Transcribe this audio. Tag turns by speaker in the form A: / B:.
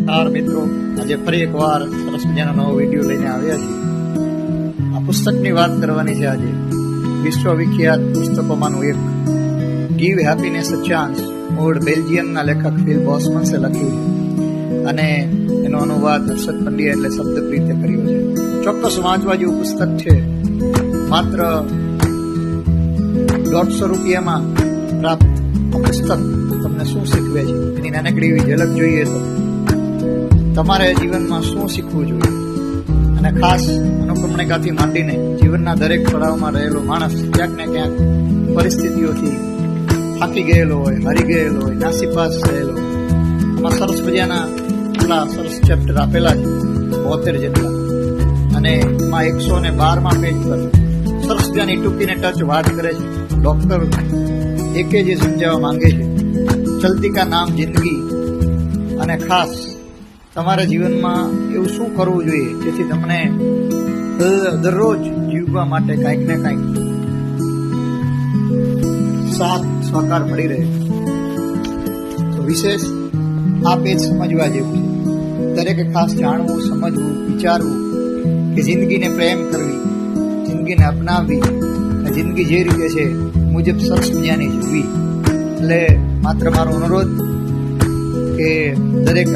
A: નમસ્કાર મિત્રો, આજે ફરી એકવાર સરસ મજાનો નવો વિડીયો લઈને આવ્યા છીએ. આ પુસ્તકની વાત કરવાની છે. આજે વિશ્વવિખ્યાત પુસ્તકોમાંનું એક ગીવ હેપીનેસ અ ચાન્સ મૂળ બેલ્જિયમના લેખક ફિલ બોસમન્સે લખ્યું છે અને એનો અનુવાદ હર્ષદ પંડ્યા એટલે શબ્દપ્રીતે કર્યો છે. ચોક્કસ વાંચવા જેવું પુસ્તક છે. માત્ર 150 રૂપિયામાં પ્રાપ્ત આ પુસ્તક તમને શું શીખવે છે એની નાનકડી એવી ઝલક જોઈએ તો તમારે જીવનમાં શું શીખવું જોઈએ. અને ખાસ અનુક્રમણિકાથી માંડીને જીવનના દરેક પડાવમાં રહેલો માણસ ક્યાંક ને ક્યાંક પરિસ્થિતિઓથી થાકી ગયેલો હોય, હારી ગયેલો હોય, નાસીપાસ થયેલો. એમાં સરસ મજાના એટલા સરસ ચેપ્ટર આપેલા છે, 72 જેટલા. અને એમાં 112માં પેજ પર સરસ મજાની ટૂંકીને ટચ વાત કરે છે. ડોક્ટર એકે જે સમજાવવા માંગે છે, ચલતી કા નામ જિંદગી. અને ખાસ તમારા જીવનમાં એવું શું કરવું જોઈએ જેથી તમને દરરોજ જીવવા માટે કાંઈક ને કાંઈક સાથ સહકાર મળી રહે. તો વિશેષ આ પેજ સમજવા જેવું છે. દરેકે ખાસ જાણવું, સમજવું, વિચારવું કે જિંદગીને પ્રેમ કરવી, જિંદગીને અપનાવવી અને જિંદગી જે રીતે છે મુજબ સરસ મજાની જીવવી. એટલે માત્ર મારો અનુરોધ કે દરેક